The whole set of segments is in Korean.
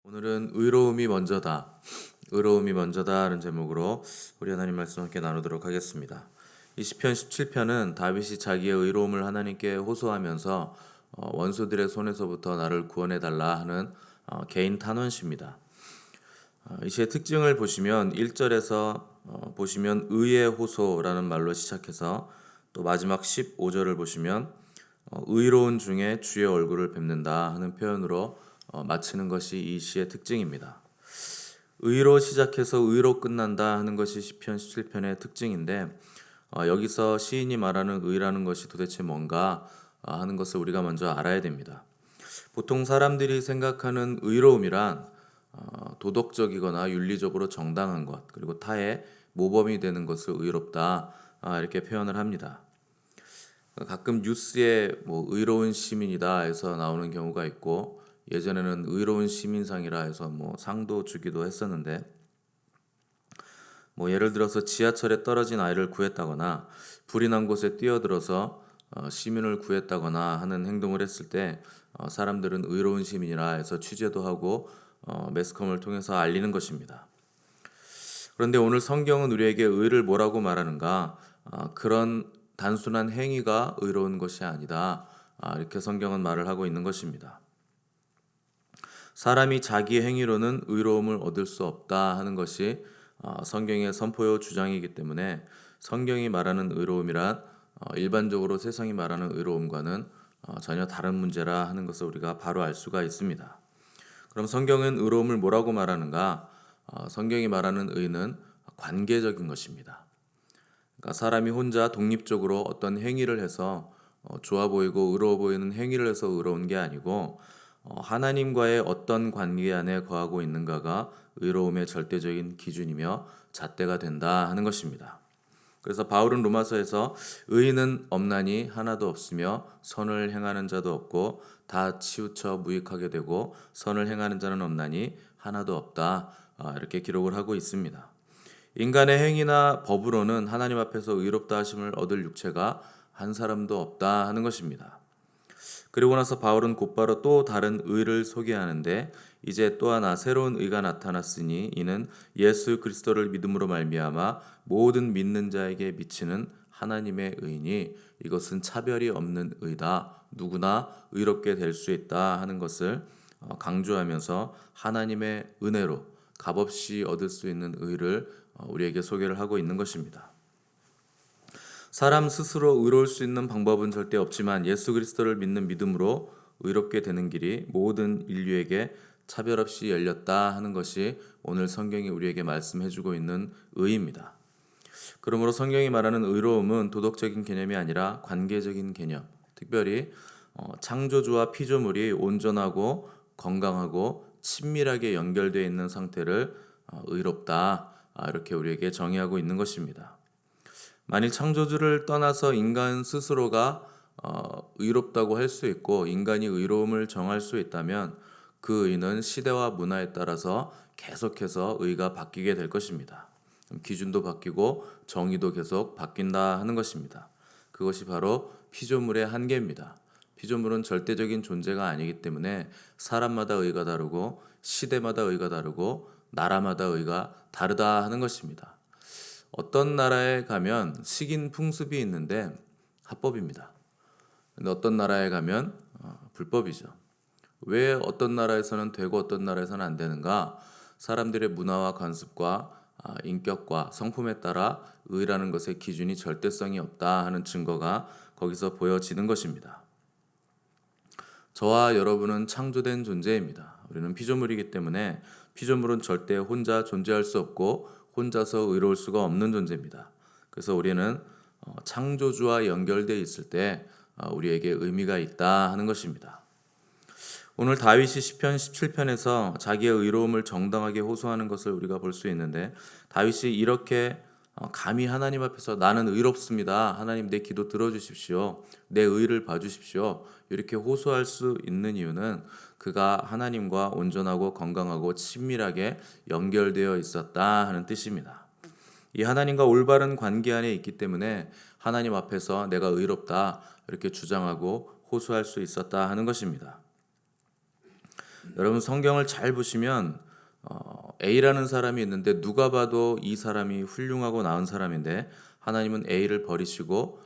오늘은 의로움이 먼저다. 의로움이 먼저다라는 제목으로 우리 하나님 말씀 함께 나누도록 하겠습니다. 이 시편 17편은 다윗이 자기의 의로움을 하나님께 호소하면서 원수들의 손에서부터 나를 구원해 달라 하는 개인 탄원시입니다. 이 시의 특징을 보시면 1절에서 보시면 의의 호소라는 말로 시작해서 또 마지막 15절을 보시면 의로운 중에 주의 얼굴을 뵙는다 하는 표현으로 마치는 것이 이 시의 특징입니다. 의로 시작해서 의로 끝난다 하는 것이 시편 17편의 특징인데 여기서 시인이 말하는 의라는 것이 도대체 뭔가 하는 것을 우리가 먼저 알아야 됩니다. 보통 사람들이 생각하는 의로움이란 도덕적이거나 윤리적으로 정당한 것 그리고 타의 모범이 되는 것을 의롭다 이렇게 표현을 합니다. 가끔 뉴스에 의로운 시민이다 해서 나오는 경우가 있고 예전에는 의로운 시민상이라 해서 상도 주기도 했었는데 예를 들어서 지하철에 떨어진 아이를 구했다거나 불이 난 곳에 뛰어들어서 시민을 구했다거나 하는 행동을 했을 때 사람들은 의로운 시민이라 해서 취재도 하고 매스컴을 통해서 알리는 것입니다. 그런데 오늘 성경은 우리에게 의를 뭐라고 말하는가? 그런 단순한 행위가 의로운 것이 아니다. 이렇게 성경은 말을 하고 있는 것입니다. 사람이 자기 행위로는 의로움을 얻을 수 없다 하는 것이 성경의 선포요 주장이기 때문에 성경이 말하는 의로움이란 일반적으로 세상이 말하는 의로움과는 전혀 다른 문제라 하는 것을 우리가 바로 알 수가 있습니다. 그럼 성경은 의로움을 뭐라고 말하는가? 성경이 말하는 의는 관계적인 것입니다. 그러니까 사람이 혼자 독립적으로 어떤 행위를 해서 좋아 보이고 의로워 보이는 행위를 해서 의로운 게 아니고 하나님과의 어떤 관계 안에 거하고 있는가가 의로움의 절대적인 기준이며 잣대가 된다 하는 것입니다. 그래서 바울은 로마서에서 의인은 없나니 하나도 없으며 선을 행하는 자도 없고 다 치우쳐 무익하게 되고 선을 행하는 자는 없나니 하나도 없다 이렇게 기록을 하고 있습니다. 인간의 행위나 법으로는 하나님 앞에서 의롭다 하심을 얻을 육체가 한 사람도 없다 하는 것입니다. 그리고 나서 바울은 곧바로 또 다른 의를 소개하는데 이제 또 하나 새로운 의가 나타났으니 이는 예수 그리스도를 믿음으로 말미암아 모든 믿는 자에게 미치는 하나님의 의니 이것은 차별이 없는 의다. 누구나 의롭게 될 수 있다 하는 것을 강조하면서 하나님의 은혜로 값없이 얻을 수 있는 의를 우리에게 소개를 하고 있는 것입니다. 사람 스스로 의로울 수 있는 방법은 절대 없지만 예수 그리스도를 믿는 믿음으로 의롭게 되는 길이 모든 인류에게 차별 없이 열렸다 하는 것이 오늘 성경이 우리에게 말씀해주고 있는 의입니다. 그러므로 성경이 말하는 의로움은 도덕적인 개념이 아니라 관계적인 개념, 특별히 창조주와 피조물이 온전하고 건강하고 친밀하게 연결되어 있는 상태를 의롭다 이렇게 우리에게 정의하고 있는 것입니다. 만일 창조주를 떠나서 인간 스스로가 의롭다고 할 수 있고 인간이 의로움을 정할 수 있다면 그 의는 시대와 문화에 따라서 계속해서 의가 바뀌게 될 것입니다. 기준도 바뀌고 정의도 계속 바뀐다 하는 것입니다. 그것이 바로 피조물의 한계입니다. 피조물은 절대적인 존재가 아니기 때문에 사람마다 의가 다르고 시대마다 의가 다르고 나라마다 의가 다르다 하는 것입니다. 어떤 나라에 가면 식인 풍습이 있는데 합법입니다. 근데 어떤 나라에 가면 불법이죠. 왜 어떤 나라에서는 되고 어떤 나라에서는 안 되는가? 사람들의 문화와 관습과 인격과 성품에 따라 의라는 것의 기준이 절대성이 없다 하는 증거가 거기서 보여지는 것입니다. 저와 여러분은 창조된 존재입니다. 우리는 피조물이기 때문에 피조물은 절대 혼자 존재할 수 없고 혼자서 의로울 수가 없는 존재입니다. 그래서 우리는 창조주와 연결되어 있을 때 우리에게 의미가 있다 하는 것입니다. 오늘 다윗이 시편 17편에서 자기의 의로움을 정당하게 호소하는 것을 우리가 볼 수 있는데 다윗이 이렇게 감히 하나님 앞에서 나는 의롭습니다. 하나님 내 기도 들어주십시오. 내 의를 봐주십시오. 이렇게 호소할 수 있는 이유는 그가 하나님과 온전하고 건강하고 친밀하게 연결되어 있었다 하는 뜻입니다. 이 하나님과 올바른 관계 안에 있기 때문에 하나님 앞에서 내가 의롭다 이렇게 주장하고 호소할 수 있었다 하는 것입니다. 여러분 성경을 잘 보시면 A라는 사람이 있는데 누가 봐도 이 사람이 훌륭하고 나은 사람인데 하나님은 A를 버리시고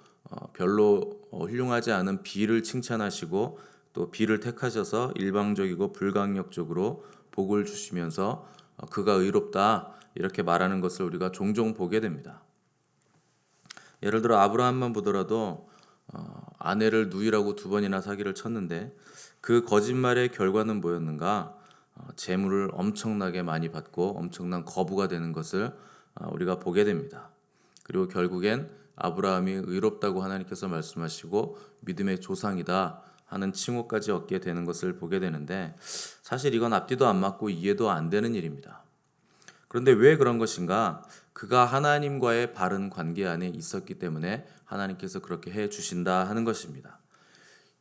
별로 훌륭하지 않은 B를 칭찬하시고 또 B를 택하셔서 일방적이고 불강력적으로 복을 주시면서 그가 의롭다 이렇게 말하는 것을 우리가 종종 보게 됩니다. 예를 들어 아브라함만 보더라도 아내를 누이라고 2번이나 사기를 쳤는데 그 거짓말의 결과는 뭐였는가? 재물을 엄청나게 많이 받고 엄청난 거부가 되는 것을 우리가 보게 됩니다. 그리고 결국엔 아브라함이 의롭다고 하나님께서 말씀하시고 믿음의 조상이다 하는 칭호까지 얻게 되는 것을 보게 되는데 사실 이건 앞뒤도 안 맞고 이해도 안 되는 일입니다. 그런데 왜 그런 것인가? 그가 하나님과의 바른 관계 안에 있었기 때문에 하나님께서 그렇게 해 주신다 하는 것입니다.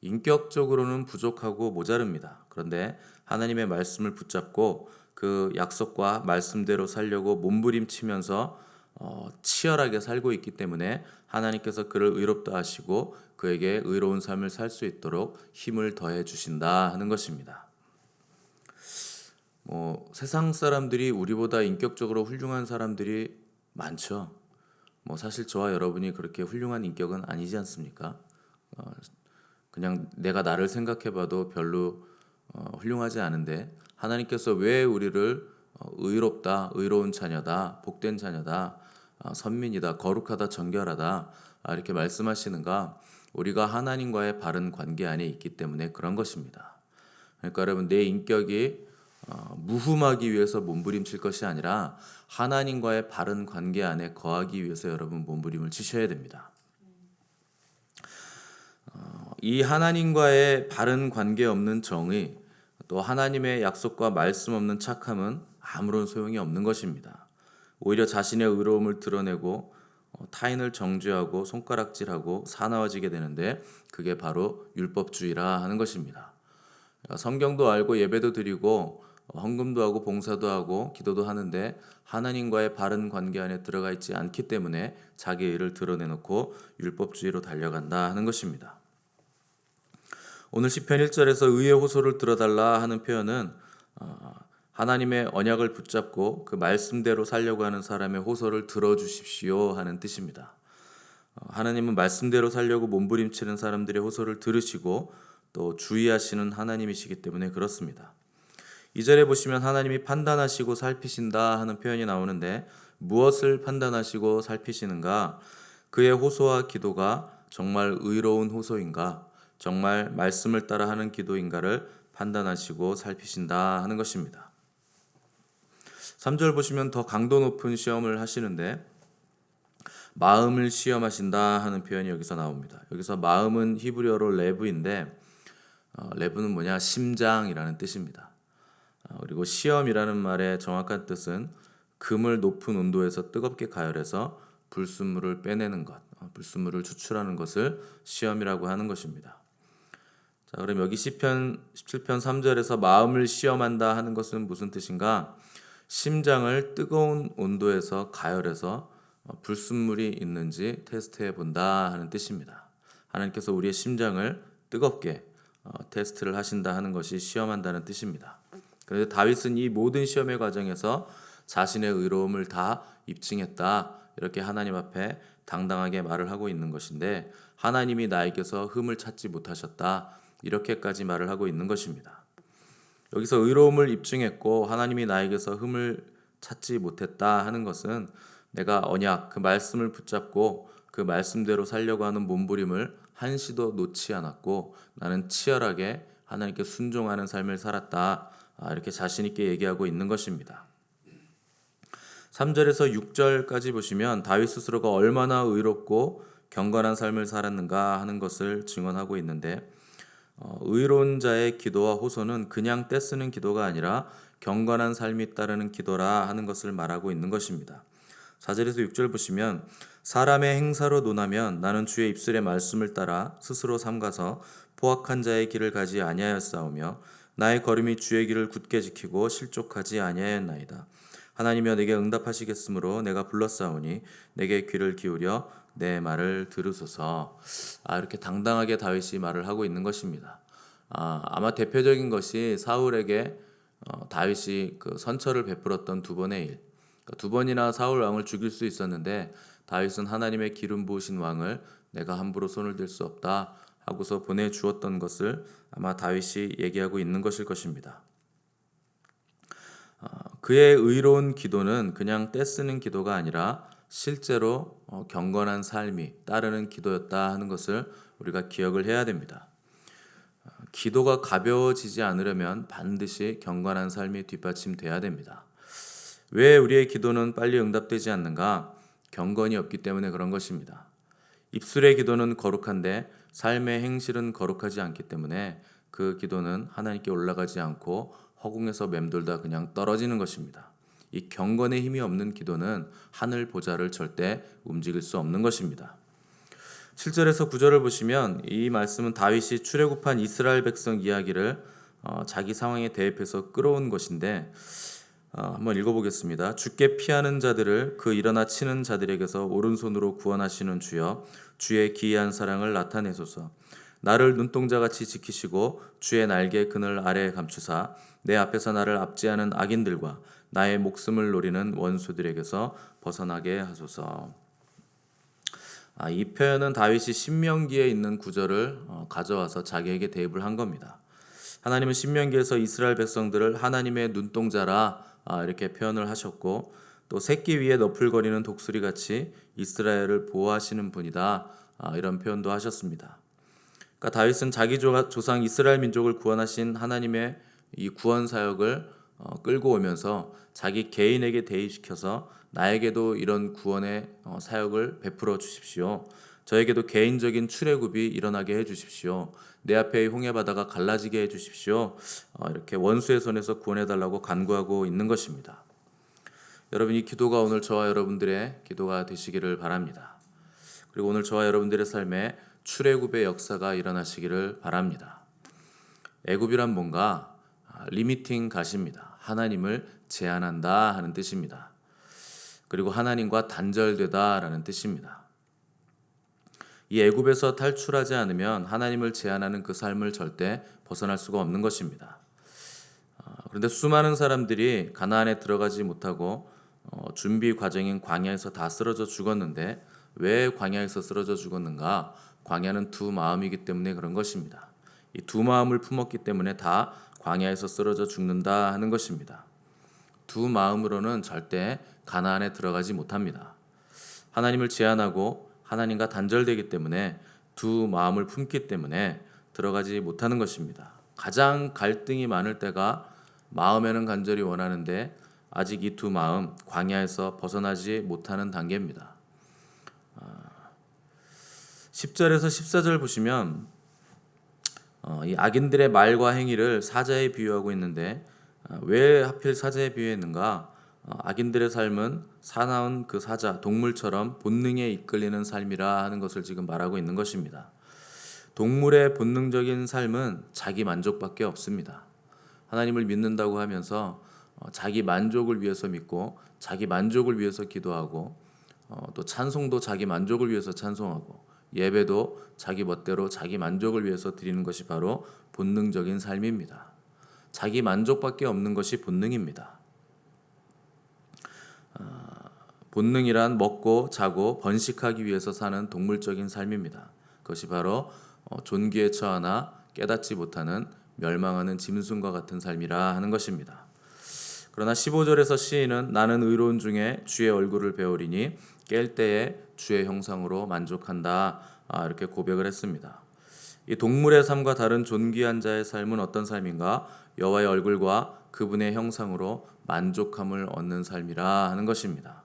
인격적으로는 부족하고 모자릅니다. 그런데 하나님의 말씀을 붙잡고 그 약속과 말씀대로 살려고 몸부림치면서 치열하게 살고 있기 때문에 하나님께서 그를 의롭다 하시고 그에게 의로운 삶을 살 수 있도록 힘을 더해 주신다 하는 것입니다. 세상 사람들이 우리보다 인격적으로 훌륭한 사람들이 많죠. 사실 저와 여러분이 그렇게 훌륭한 인격은 아니지 않습니까? 그냥 내가 나를 생각해봐도 별로 훌륭하지 않은데 하나님께서 왜 우리를 의롭다, 의로운 자녀다, 복된 자녀다, 선민이다, 거룩하다, 정결하다 이렇게 말씀하시는가? 우리가 하나님과의 바른 관계 안에 있기 때문에 그런 것입니다. 그러니까 여러분 내 인격이 무흠하기 위해서 몸부림칠 것이 아니라 하나님과의 바른 관계 안에 거하기 위해서 여러분 몸부림을 치셔야 됩니다. 이 하나님과의 바른 관계 없는 정의, 또 하나님의 약속과 말씀 없는 착함은 아무런 소용이 없는 것입니다. 오히려 자신의 의로움을 드러내고 타인을 정죄하고 손가락질하고 사나워지게 되는데 그게 바로 율법주의라 하는 것입니다. 성경도 알고 예배도 드리고 헌금도 하고 봉사도 하고 기도도 하는데 하나님과의 바른 관계 안에 들어가 있지 않기 때문에 자기의 의를 드러내놓고 율법주의로 달려간다 하는 것입니다. 오늘 시편 1절에서 의의 호소를 들어달라 하는 표현은 하나님의 언약을 붙잡고 그 말씀대로 살려고 하는 사람의 호소를 들어주십시오 하는 뜻입니다. 하나님은 말씀대로 살려고 몸부림치는 사람들의 호소를 들으시고 또 주의하시는 하나님이시기 때문에 그렇습니다. 2절에 보시면 하나님이 판단하시고 살피신다 하는 표현이 나오는데 무엇을 판단하시고 살피시는가? 그의 호소와 기도가 정말 의로운 호소인가? 정말 말씀을 따라 하는 기도인가를 판단하시고 살피신다 하는 것입니다. 3절 보시면 더 강도 높은 시험을 하시는데 마음을 시험하신다 하는 표현이 여기서 나옵니다. 여기서 마음은 히브리어로 레브인데 레브는 뭐냐? 심장이라는 뜻입니다. 그리고 시험이라는 말의 정확한 뜻은 금을 높은 온도에서 뜨겁게 가열해서 불순물을 빼내는 것, 불순물을 추출하는 것을 시험이라고 하는 것입니다. 자, 그럼 여기 시편 17편 3절에서 마음을 시험한다 하는 것은 무슨 뜻인가? 심장을 뜨거운 온도에서 가열해서 불순물이 있는지 테스트해 본다 하는 뜻입니다. 하나님께서 우리의 심장을 뜨겁게 테스트를 하신다 하는 것이 시험한다는 뜻입니다. 그런데 다윗은 이 모든 시험의 과정에서 자신의 의로움을 다 입증했다 이렇게 하나님 앞에 당당하게 말을 하고 있는 것인데 하나님이 나에게서 흠을 찾지 못하셨다 이렇게까지 말을 하고 있는 것입니다. 여기서 의로움을 입증했고 하나님이 나에게서 흠을 찾지 못했다 하는 것은 내가 언약 그 말씀을 붙잡고 그 말씀대로 살려고 하는 몸부림을 한시도 놓지 않았고 나는 치열하게 하나님께 순종하는 삶을 살았다 이렇게 자신 있게 얘기하고 있는 것입니다. 3절에서 6절까지 보시면 다윗 스스로가 얼마나 의롭고 경건한 삶을 살았는가 하는 것을 증언하고 있는데 의로운 자의 기도와 호소는 그냥 떼쓰는 기도가 아니라 경건한 삶이 따르는 기도라 하는 것을 말하고 있는 것입니다. 4절에서 6절 보시면 사람의 행사로 논하면 나는 주의 입술의 말씀을 따라 스스로 삼가서 포악한 자의 길을 가지 아니하였사오며 나의 걸음이 주의 길을 굳게 지키고 실족하지 아니하였나이다. 하나님이여 내게 응답하시겠으므로 내가 불렀사오니 내게 귀를 기울여 내 말을 들으소서. 이렇게 당당하게 다윗이 말을 하고 있는 것입니다. 아마 대표적인 것이 사울에게 다윗이 그 선처를 베풀었던 두 번의 일. 그러니까 두 번이나 사울 왕을 죽일 수 있었는데 다윗은 하나님의 기름 부으신 왕을 내가 함부로 손을 댈 수 없다 하고서 보내주었던 것을 아마 다윗이 얘기하고 있는 것일 것입니다. 그의 의로운 기도는 그냥 떼쓰는 기도가 아니라 실제로 경건한 삶이 따르는 기도였다 하는 것을 우리가 기억을 해야 됩니다. 기도가 가벼워지지 않으려면 반드시 경건한 삶이 뒷받침돼야 됩니다. 왜 우리의 기도는 빨리 응답되지 않는가? 경건이 없기 때문에 그런 것입니다. 입술의 기도는 거룩한데 삶의 행실은 거룩하지 않기 때문에 그 기도는 하나님께 올라가지 않고 허공에서 맴돌다 그냥 떨어지는 것입니다. 이 경건의 힘이 없는 기도는 하늘 보좌를 절대 움직일 수 없는 것입니다. 7절에서 9절을 보시면 이 말씀은 다윗이 출애굽한 이스라엘 백성 이야기를 자기 상황에 대입해서 끌어온 것인데 한번 읽어보겠습니다. 주께 피하는 자들을 그 일어나 치는 자들에게서 오른손으로 구원하시는 주여, 주의 기이한 사랑을 나타내소서. 나를 눈동자같이 지키시고 주의 날개 그늘 아래에 감추사 내 앞에서 나를 압제하는 악인들과 나의 목숨을 노리는 원수들에게서 벗어나게 하소서. 이 표현은 다윗이 신명기에 있는 구절을 가져와서 자기에게 대입을 한 겁니다. 하나님은 신명기에서 이스라엘 백성들을 하나님의 눈동자라 이렇게 표현을 하셨고 또 새끼 위에 너풀거리는 독수리같이 이스라엘을 보호하시는 분이다 이런 표현도 하셨습니다. 그러니까 다윗은 자기 조상 이스라엘 민족을 구원하신 하나님의 이 구원 사역을 끌고 오면서 자기 개인에게 대입시켜서 나에게도 이런 구원의 사역을 베풀어 주십시오. 저에게도 개인적인 출애굽이 일어나게 해 주십시오. 내 앞에 홍해 바다가 갈라지게 해 주십시오. 이렇게 원수의 손에서 구원해 달라고 간구하고 있는 것입니다. 여러분, 이 기도가 오늘 저와 여러분들의 기도가 되시기를 바랍니다. 그리고 오늘 저와 여러분들의 삶에 출애굽의 역사가 일어나시기를 바랍니다. 애굽이란 뭔가 리미팅 갓입니다. 하나님을 제한한다 하는 뜻입니다. 그리고 하나님과 단절되다라는 뜻입니다. 이 애굽에서 탈출하지 않으면 하나님을 제한하는 그 삶을 절대 벗어날 수가 없는 것입니다. 그런데 수많은 사람들이 가나안에 들어가지 못하고 준비 과정인 광야에서 다 쓰러져 죽었는데 왜 광야에서 쓰러져 죽었는가? 광야는 두 마음이기 때문에 그런 것입니다. 이 두 마음을 품었기 때문에 다 광야에서 쓰러져 죽는다 하는 것입니다. 두 마음으로는 절대 가나안에 들어가지 못합니다. 하나님을 제한하고 하나님과 단절되기 때문에 두 마음을 품기 때문에 들어가지 못하는 것입니다. 가장 갈등이 많을 때가 마음에는 간절히 원하는데 아직 이 두 마음 광야에서 벗어나지 못하는 단계입니다. 10절에서 14절 보시면 이 악인들의 말과 행위를 사자에 비유하고 있는데 왜 하필 사자에 비유했는가? 악인들의 삶은 사나운 그 사자, 동물처럼 본능에 이끌리는 삶이라 하는 것을 지금 말하고 있는 것입니다. 동물의 본능적인 삶은 자기 만족밖에 없습니다. 하나님을 믿는다고 하면서 자기 만족을 위해서 믿고 자기 만족을 위해서 기도하고 또 찬송도 자기 만족을 위해서 찬송하고 예배도 자기 멋대로 자기 만족을 위해서 드리는 것이 바로 본능적인 삶입니다. 자기 만족밖에 없는 것이 본능입니다. 본능이란 먹고 자고 번식하기 위해서 사는 동물적인 삶입니다. 그것이 바로 존귀에 처하나 깨닫지 못하는 멸망하는 짐승과 같은 삶이라 하는 것입니다. 그러나 15절에서 시인은 나는 의로운 중에 주의 얼굴을 배우리니 깰 때에 주의 형상으로 만족한다 이렇게 고백을 했습니다. 이 동물의 삶과 다른 존귀한 자의 삶은 어떤 삶인가? 여호와의 얼굴과 그분의 형상으로 만족함을 얻는 삶이라 하는 것입니다.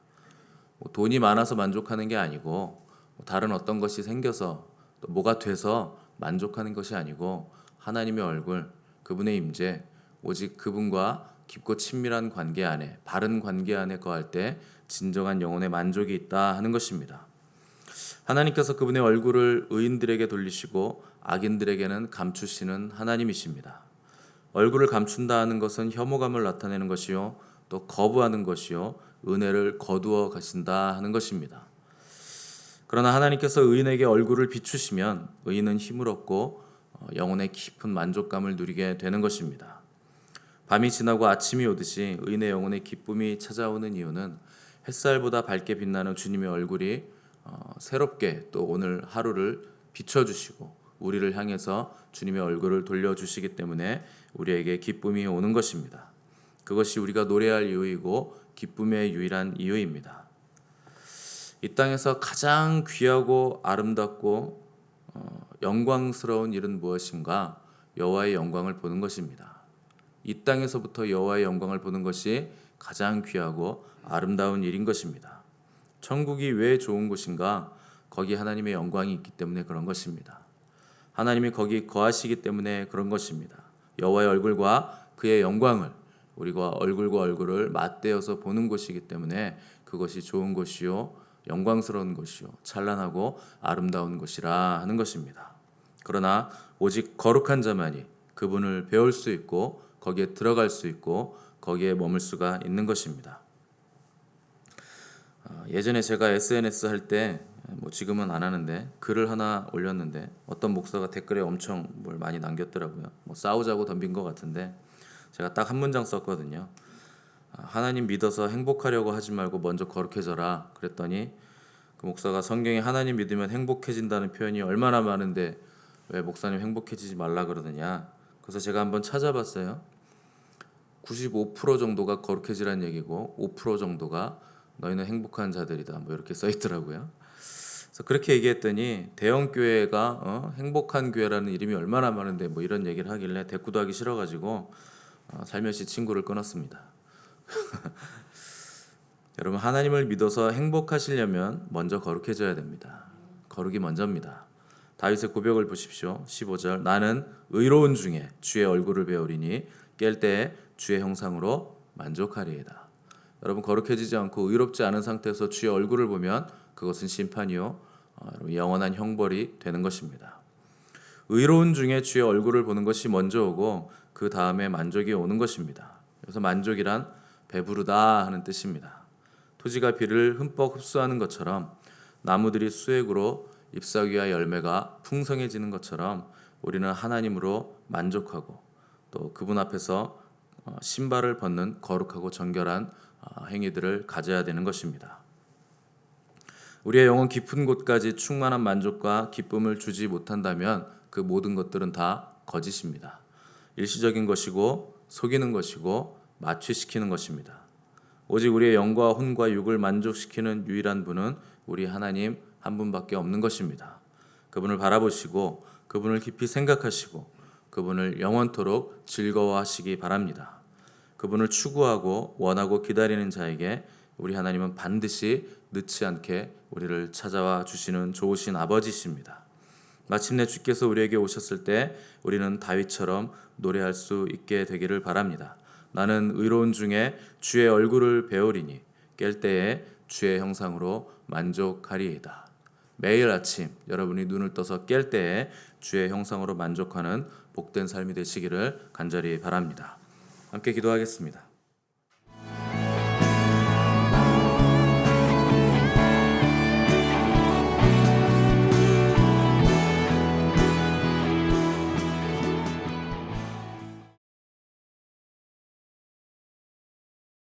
돈이 많아서 만족하는 게 아니고 다른 어떤 것이 생겨서 또 뭐가 돼서 만족하는 것이 아니고 하나님의 얼굴, 그분의 임재, 오직 그분과 깊고 친밀한 관계 안에, 바른 관계 안에 거할 때 진정한 영혼의 만족이 있다 하는 것입니다. 하나님께서 그분의 얼굴을 의인들에게 돌리시고 악인들에게는 감추시는 하나님이십니다. 얼굴을 감춘다 하는 것은 혐오감을 나타내는 것이요 또 거부하는 것이요 은혜를 거두어 가신다 하는 것입니다. 그러나 하나님께서 의인에게 얼굴을 비추시면 의인은 힘을 얻고 영혼의 깊은 만족감을 누리게 되는 것입니다. 밤이 지나고 아침이 오듯이 의인의 영혼의 기쁨이 찾아오는 이유는 햇살보다 밝게 빛나는 주님의 얼굴이 새롭게 또 오늘 하루를 비춰주시고 우리를 향해서 주님의 얼굴을 돌려주시기 때문에 우리에게 기쁨이 오는 것입니다. 그것이 우리가 노래할 이유이고 기쁨의 유일한 이유입니다. 이 땅에서 가장 귀하고 아름답고 영광스러운 일은 무엇인가? 여호와의 영광을 보는 것입니다. 이 땅에서부터 여호와의 영광을 보는 것이 가장 귀하고 아름다운 일인 것입니다. 천국이 왜 좋은 곳인가? 거기 하나님의 영광이 있기 때문에 그런 것입니다. 하나님이 거기 거하시기 때문에 그런 것입니다. 여호와의 얼굴과 그의 영광을 우리가 얼굴과 얼굴을 맞대어서 보는 곳이기 때문에 그것이 좋은 곳이요 영광스러운 곳이요 찬란하고 아름다운 곳이라 하는 것입니다. 그러나 오직 거룩한 자만이 그분을 배울 수 있고 거기에 들어갈 수 있고 거기에 머물 수가 있는 것입니다. 예전에 제가 SNS 할 때 지금은 안 하는데 글을 하나 올렸는데 어떤 목사가 댓글에 엄청 뭘 많이 남겼더라고요. 싸우자고 덤빈 것 같은데 제가 딱 한 문장 썼거든요. 하나님 믿어서 행복하려고 하지 말고 먼저 거룩해져라. 그랬더니 그 목사가 성경에 하나님 믿으면 행복해진다는 표현이 얼마나 많은데 왜 목사님 행복해지지 말라 그러느냐. 그래서 제가 한번 찾아봤어요. 95% 정도가 거룩해지라는 얘기고 5% 정도가 너희는 행복한 자들이다. 이렇게 써 있더라고요. 그래서 그렇게 얘기했더니 대형 교회가 행복한 교회라는 이름이 얼마나 많은데 이런 얘기를 하길래 대꾸도 하기 싫어가지고 살며시 친구를 끊었습니다. 여러분 하나님을 믿어서 행복하시려면 먼저 거룩해져야 됩니다. 거룩이 먼저입니다. 다윗의 고백을 보십시오. 15절 나는 의로운 중에 주의 얼굴을 배우리니 깰 때에 주의 형상으로 만족하리이다. 여러분 거룩해지지 않고 의롭지 않은 상태에서 주의 얼굴을 보면 그것은 심판이요 영원한 형벌이 되는 것입니다. 의로운 중에 주의 얼굴을 보는 것이 먼저 오고 그 다음에 만족이 오는 것입니다. 그래서 만족이란 배부르다 하는 뜻입니다. 토지가 비를 흠뻑 흡수하는 것처럼 나무들이 수액으로 잎사귀와 열매가 풍성해지는 것처럼 우리는 하나님으로 만족하고 또 그분 앞에서 신발을 벗는 거룩하고 정결한 행위들을 가져야 되는 것입니다. 우리의 영혼 깊은 곳까지 충만한 만족과 기쁨을 주지 못한다면 그 모든 것들은 다 거짓입니다. 일시적인 것이고 속이는 것이고 마취시키는 것입니다. 오직 우리의 영과 혼과 육을 만족시키는 유일한 분은 우리 하나님 한 분밖에 없는 것입니다. 그분을 바라보시고 그분을 깊이 생각하시고 그분을 영원토록 즐거워하시기 바랍니다. 그분을 추구하고 원하고 기다리는 자에게 우리 하나님은 반드시 늦지 않게 우리를 찾아와 주시는 좋으신 아버지십니다. 마침내 주께서 우리에게 오셨을 때 우리는 다윗처럼 노래할 수 있게 되기를 바랍니다. 나는 의로운 중에 주의 얼굴을 배우리니 깰 때에 주의 형상으로 만족하리이다. 매일 아침 여러분이 눈을 떠서 깰 때에 주의 형상으로 만족하는 복된 삶이 되시기를 간절히 바랍니다. 함께 기도하겠습니다.